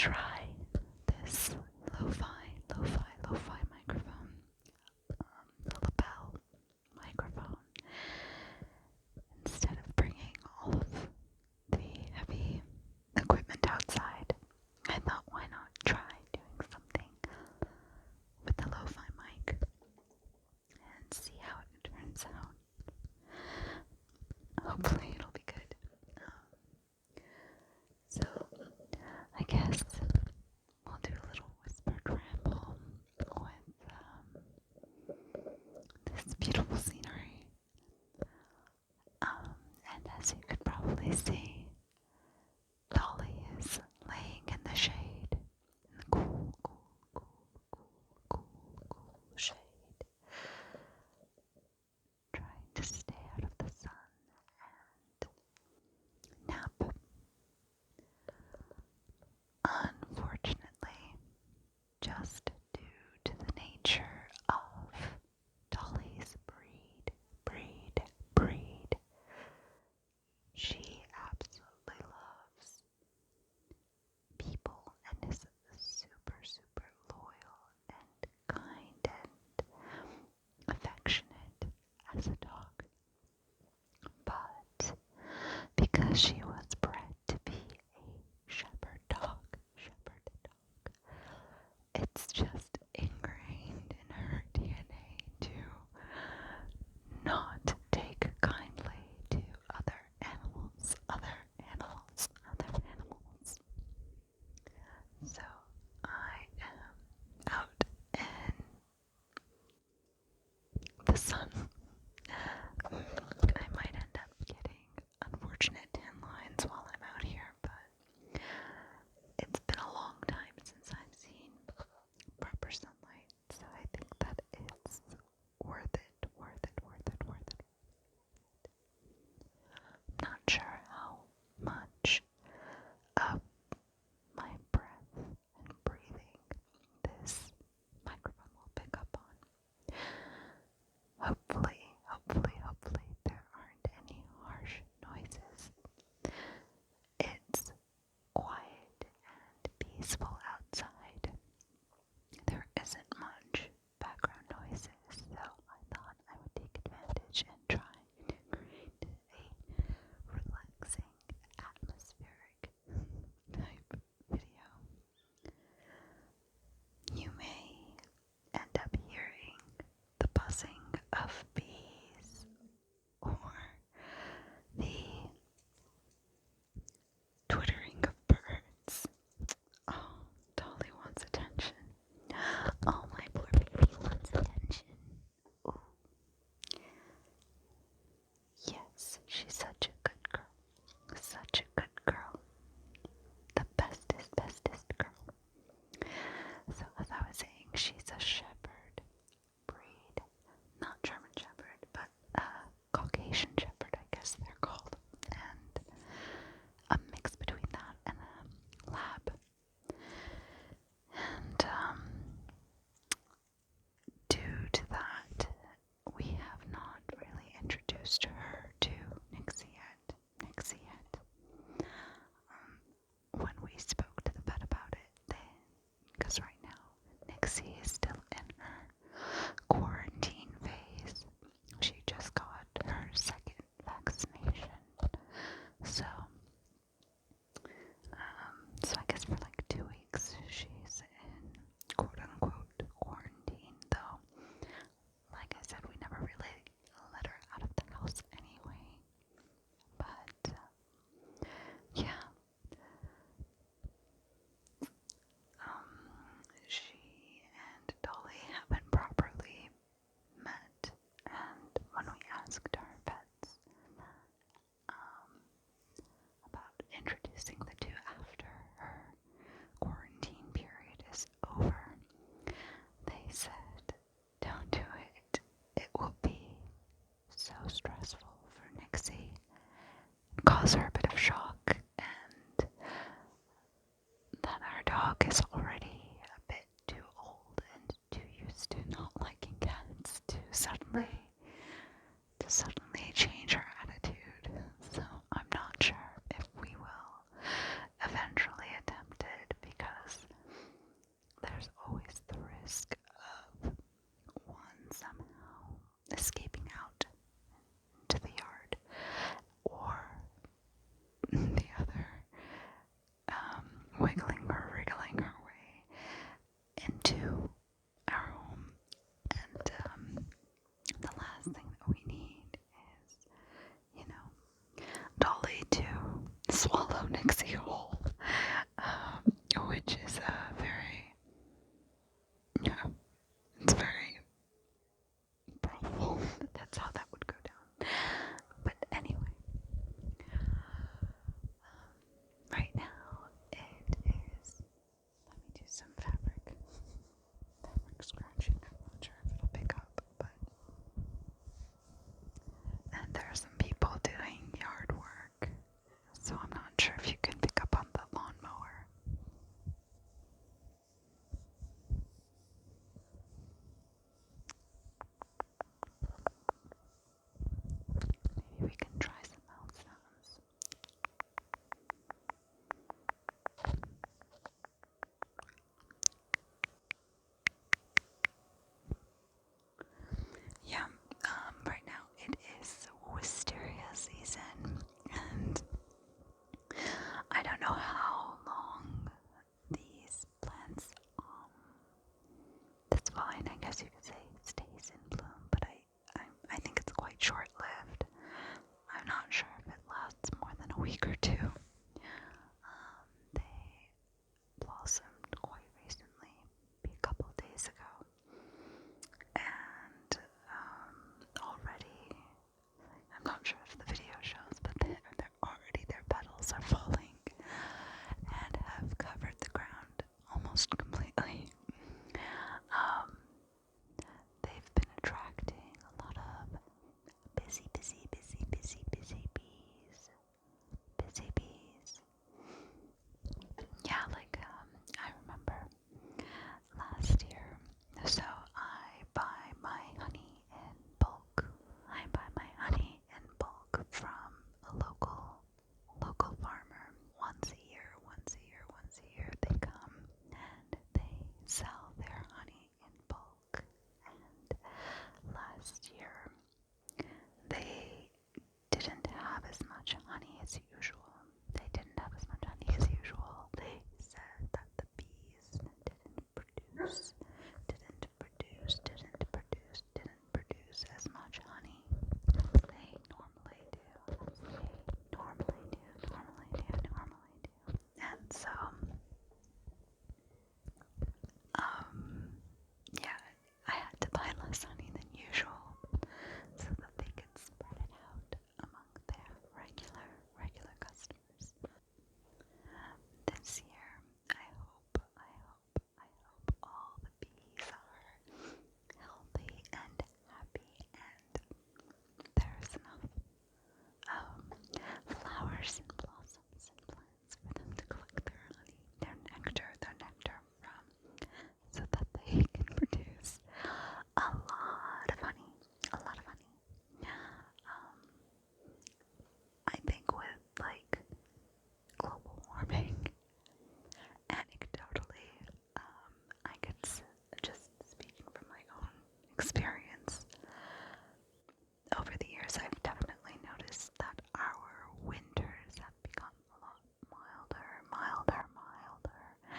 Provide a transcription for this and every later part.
try this lo-fi microphone, lapel microphone, instead of bringing all of the heavy equipment outside. I thought, why not try doing something with the lo-fi mic and see how it turns out. Hopefully it'll be good. So I guess we'll do a little whispered ramble with this beautiful scenery. And as you could probably see, Dolly is laying in the shade, in the cool shade, trying to stay out of the sun and nap. Unfortunately, just due to the nature of Dolly's breed, she absolutely loves people and is super loyal and kind and affectionate as a dog. But because she was bred to be a shepherd dog, it's just ingrained in her DNA to not take kindly to other animals. So I am out in the sun. I might end up getting unfortunate tan lines while I'm out here, but it's been a long time since I've seen proper sunlight, so I think that it's worth it. I'm not sure how much of my breath and breathing this microphone will pick up on. Hopefully there aren't any harsh noises. It's quiet and peaceful outside. There isn't much background noises, so I thought I would take advantage and try to create a relaxing, atmospheric type video. You may end up hearing the buzzing of bees or the twittering of birds. Oh, Dolly wants attention. Oh, my poor baby wants attention. Ooh. Yes, she's such a good girl. Such a good girl. The bestest girl. So as I was saying, she's a shepherd breed. Not German shepherd, but Caucasian shepherd, I guess they're called. And a mix between that and a lab. And due to that, we have not really introduced her to Nixie yet. When we spoke to the vet about it, because right now Nixie is still in her quarantine phase. She just got her second vaccination. So I guess for like 2 weeks she's in quote-unquote quarantine, though like I said, we never really let her out of the house anyway. But yeah, she and Dolly haven't properly met, and when we asked our vets about introducing the two after her quarantine period is over, they said, don't do it. It will be so stressful for Nixie, cause her a bit of shock, and that our dog is already a bit too old and too used to not liking cats to suddenly change her attitude. So I'm not sure if we will eventually attempt it, because escaping out to the yard, or the other wiggling or wriggling her way into our home. And the last thing that we need is, Dolly to swallow Nixie whole, which is very, it's very probable that that's how that would go down. But anyway, right now it is, let me do some fabric scratching. I'm not sure if it'll pick up, but, and there are some people doing yard work, so I'm not sure if you can pick up on the lawnmower. Maybe we can try some mouth sounds. Yeah, right now it is Wisteria season, and I don't know how long these plants, that's fine, I guess you could say it stays in bloom, but I think it's quite short-lived. I'm not sure if it lasts more than a week or two. They blossomed quite recently, maybe a couple of days ago, and already, I'm not sure if the video shows, but their petals are falling and have covered the ground almost completely. They've been attracting a lot of busy bees. Busy bees. Yeah, like, I remember last year, so I buy my honey in bulk. From a local farmer. Once a year, they come and they sell their honey in bulk. And last year, they didn't have as much honey as usual. They said that the bees didn't produce as much honey as they normally do. And so, yeah, I had to buy less honey than usual so that they could spread it out among their regular customers. This year, I hope all the bees are healthy and happy, and there's enough flowers and blossoms and plants for them to collect their honey, their nectar from, so that they can produce a lot of honey. I think with, like, global warming, anecdotally, I could just speaking from my own experience, over the years I've definitely noticed that our winters have become a lot milder,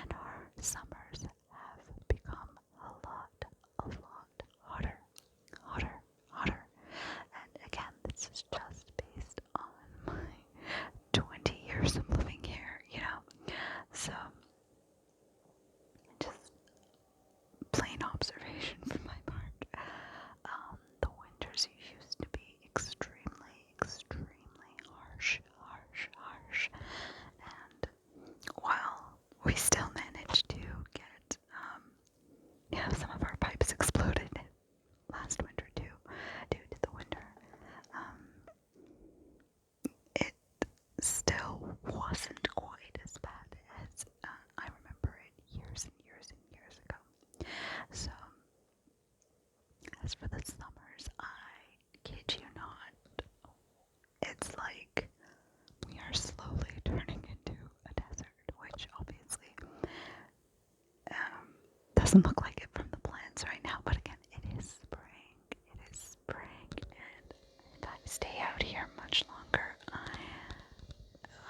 and our summers have become a lot hotter. And again, this is just based on my 20 years of living here, so just plain observation from my part. The winters used to be extremely harsh, and while we still managed to get, some of our pipes exploded last winter due to the winter, it still wasn't quite as bad as I remember it years ago. So, as for the summers, I kid you not, it's like we are slowly turning into a desert, which obviously doesn't look like it from the plants right now, but again, it is spring. out here much longer,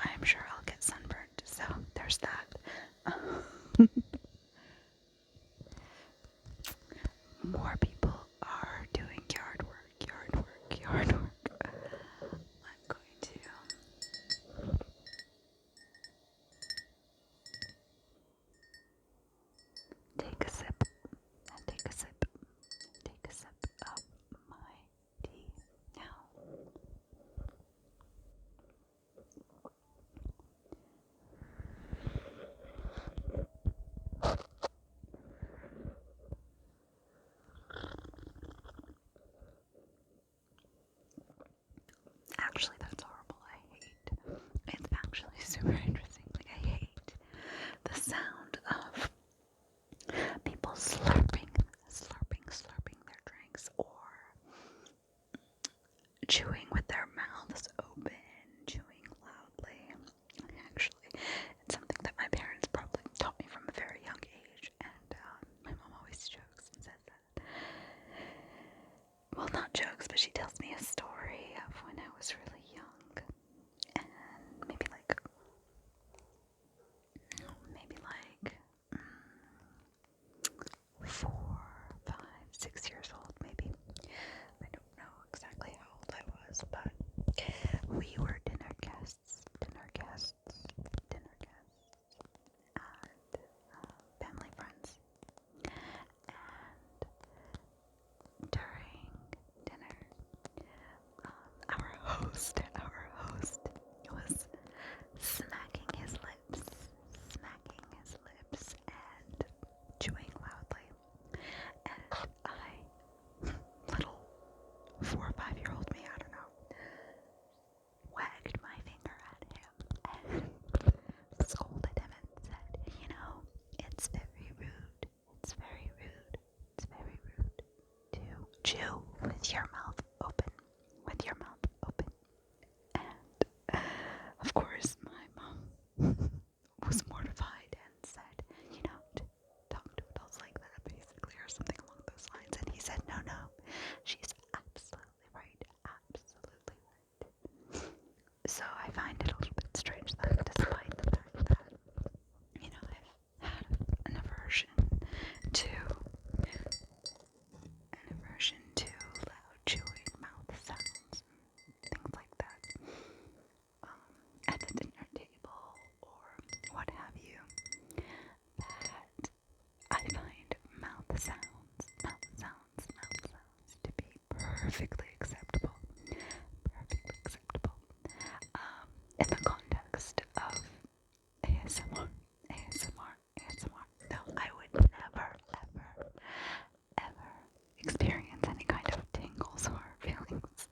I'm sure I'll get sunburned. So there's that. More people are doing yard work. I'm going to take a sip and take a sip of my tea now. Actually, that's horrible. It's actually super interesting. Like, I hate the sound of people slurping their drinks, or chewing with their mouths open, chewing loudly. Actually, it's something that my parents probably taught me from a very young age, and my mom always jokes and says that. Well, not jokes, but she tells me a story of when I was really young, and maybe like 4, 5, 6 years old, maybe. I don't know exactly how old I was, but we were dinner guests at family friends, and during dinner, our host was smacking his lips and chewing loudly, and I, little 4 or 5-year-old me, I don't know, wagged my finger at him and scolded him and said, it's very rude to chew with your mouth open, and of course my mom was mortified and said, talk to adults like that, basically, or something along those lines. And he said, no, she's absolutely right. So I find it a little bit strange that despite the fact that, I've had an aversion to loud chewing, mouth sounds, things like that, at the dinner table or what have you, that I find mouth sounds to be perfectly acceptable. In the context of ASMR. No, I would never, ever experience any kind of tingles or feelings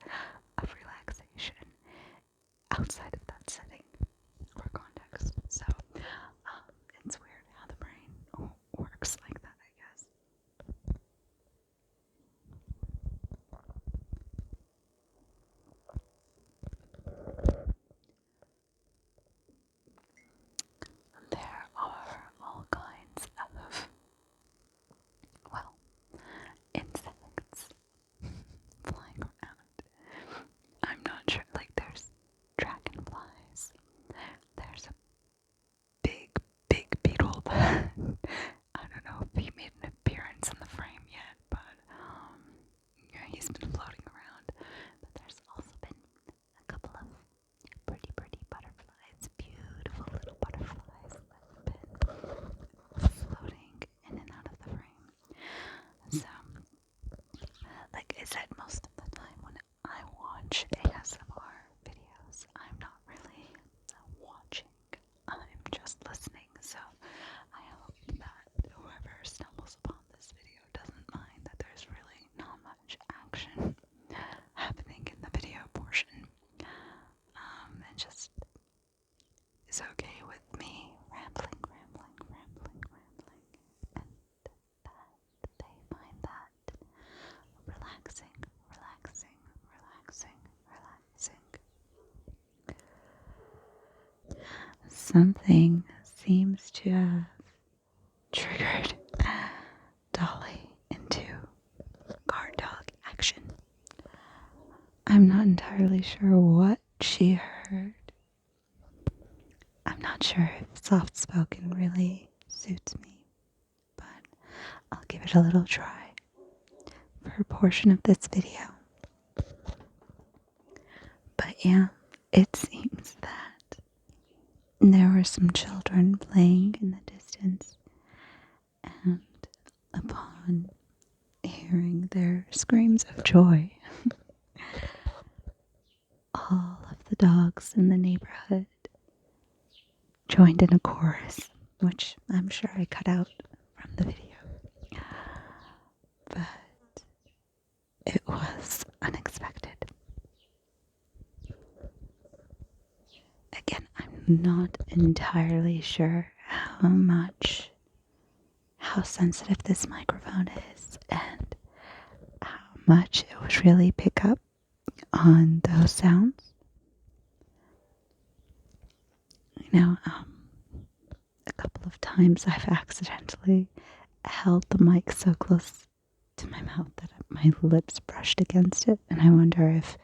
of relaxation outside of that setting or context. So, it's weird how the brain works like that, I guess. There are all kinds of, insects flying around. I'm not sure, like there's dragonflies, there's a big beetle that, I don't know if he made an appearance in the frame yet, but yeah, he's been floating around. But there's also been a couple of pretty butterflies, beautiful little butterflies that have been floating in and out of the frame. So, like I said, most of the time when I watch ASMR videos, I'm not really watching, I'm just listening. So I hope that whoever stumbles upon this video doesn't mind that there's really not much action happening in the video portion, and just is okay with me rambling, and that they find that relaxing. Something seems to have triggered Dolly into guard dog action. I'm not entirely sure what she heard. I'm not sure if soft spoken really suits me, but I'll give it a little try for a portion of this video. But yeah, it seems that there were some children playing in the distance, and upon hearing their screams of joy, all of the dogs in the neighborhood joined in a chorus, which I'm sure I cut out from the video. But it was unexpected. Again, I'm not entirely sure how sensitive this microphone is and how much it would really pick up on those sounds. You know, a couple of times I've accidentally held the mic so close to my mouth that my lips brushed against it, and I wonder if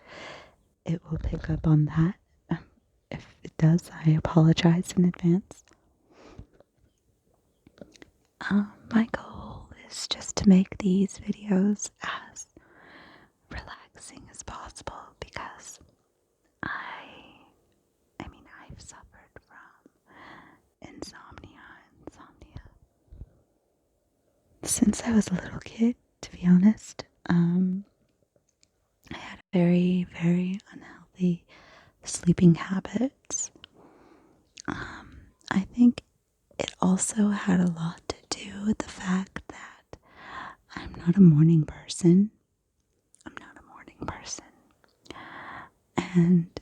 it will pick up on that. If it does, I apologize in advance. My goal is just to make these videos as relaxing as possible because I've suffered from insomnia since I was a little kid, to be honest. I had very, very unhealthy sleeping habits. I think it also had a lot to do with the fact that I'm not a morning person. And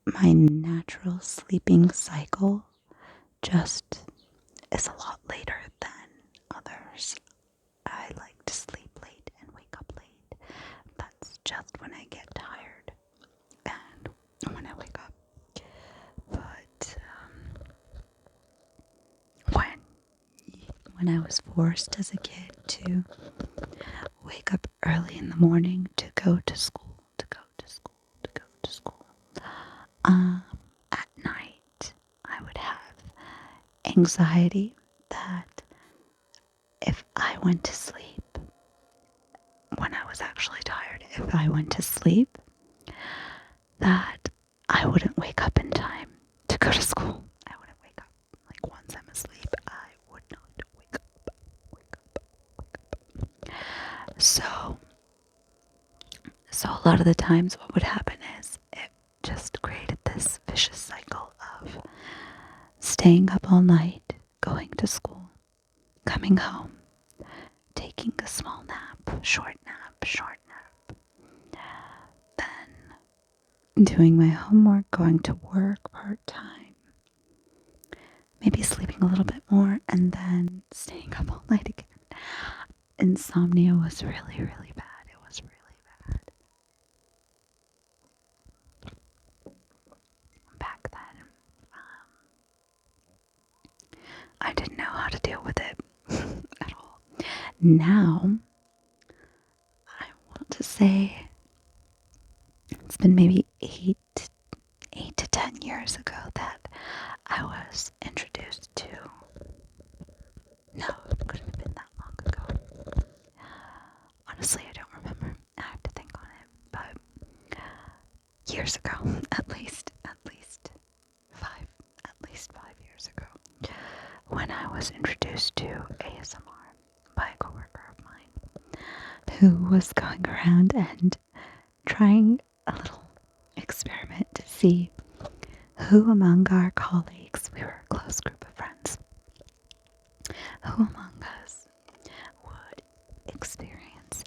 my natural sleeping cycle just is a lot later than others. I like to sleep late and wake up late. That's just when I get tired and when I wake up. But when I was forced as a kid to wake up early in the morning to go to school, at night I would have anxiety that if I went to sleep when I was actually tired, if I went to sleep, that I wouldn't wake up in time to go to school. I wouldn't wake up. Like once I'm asleep, I would not wake up. So a lot of the times what would happen is it just created this vicious cycle of staying up all night, going to school, coming home, taking a small nap, short nap, then doing my homework, going to work part-time, maybe sleeping a little bit more, and then staying up all night again. Insomnia was really, really bad. It was really bad. Back then, I didn't know how to deal with it at all. Now, I want to say it's been maybe 8 to 10 years ago that I was introduced to. No, it couldn't have been that long ago. Honestly, I don't remember. I have to think on it. But years ago, at least 5 years ago, when I was introduced to ASMR by a coworker of mine who was going around and trying a little experiment to see who among our colleagues, we were a close group of friends, who among us would experience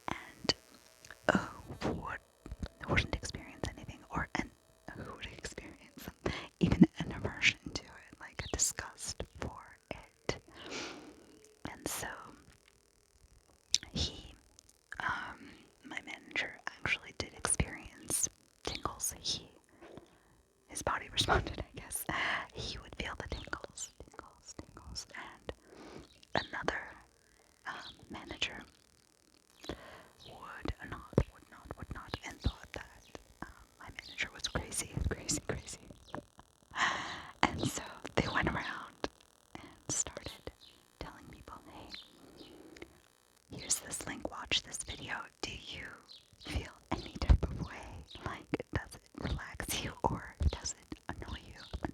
and who wouldn't experience anything, and who would experience even an aversion to it, like a disgust for it. And so my manager actually did experience tingles. He another manager would not, and thought that my manager was crazy. And so they went around and started telling people, hey, here's this link, watch this video. Do you feel any type of way? Like, does it relax you or does it annoy you? And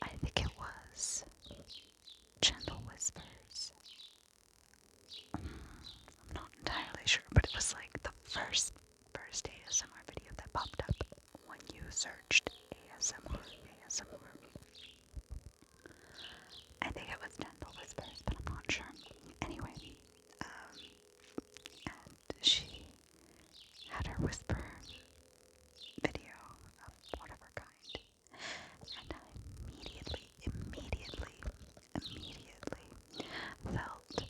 I think it was Gentle Whispers. I'm not entirely sure, but it was like the first ASMR video that popped up when you searched ASMR. I think it was Gentle Whispers, but I'm not sure. Anyway, and she had her whisper video of whatever kind, and I immediately felt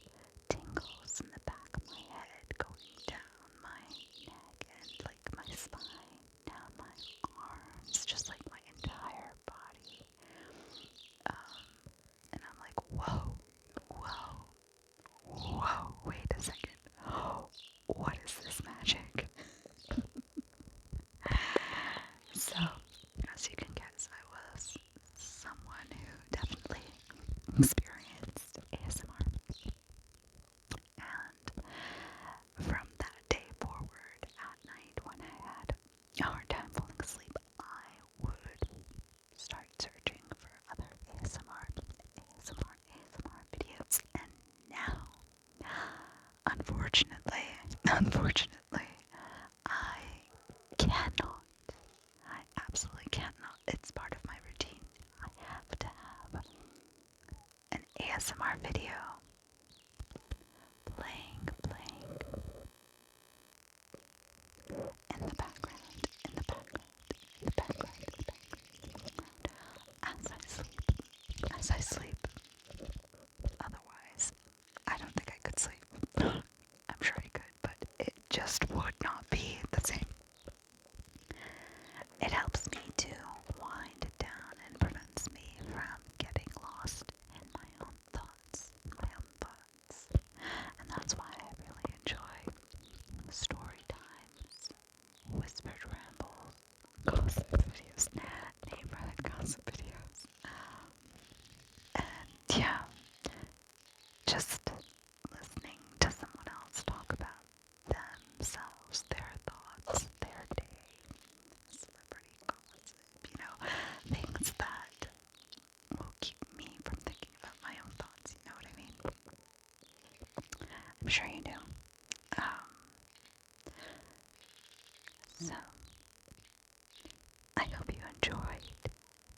tingles in the back of my head going down my neck and like my spine, down my arms, just like my entire body. And I'm like, whoa, wait a second. What is this magic? So, as you can guess, I was someone who definitely experienced ASMR. And from that day forward, at night when I had a hard time falling asleep, I would start searching for other ASMR videos. And now, unfortunately, I cannot. I absolutely cannot. It's part of my routine. I have to have an ASMR video playing in the background, as I sleep. Otherwise, I don't think I could sleep. I'm sure I could, but it just would not be the same. It helps me to wind down and prevents me from getting lost in my own thoughts. And that's why I really enjoy story times, whispered rambles, gossip videos, neighborhood gossip videos. And yeah, just listening to someone else talk about themselves, their thoughts, their day, celebrity gossip, things that will keep me from thinking about my own thoughts, you know what I mean? I'm sure you do. So, I hope you enjoyed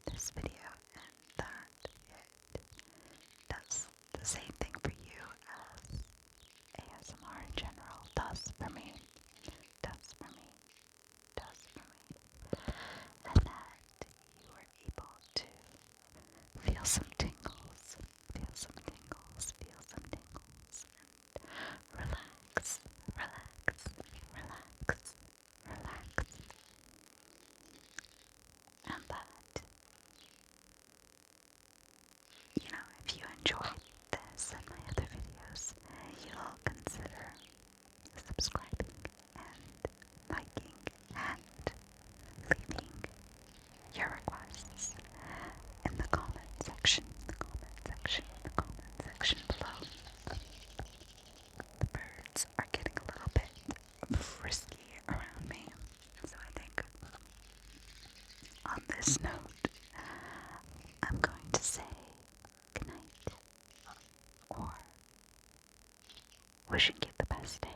this video and that it does the same thing for you as ASMR in general does for me. And that you were able to feel some tingles, and relax. And that, if you enjoyed this and my other videos, you'll consider subscribing and liking and leaving your requests in the comment section below. The birds are getting a little bit frisky around me, so I think on this note, I'm going to say goodnight, or wishing you the best day.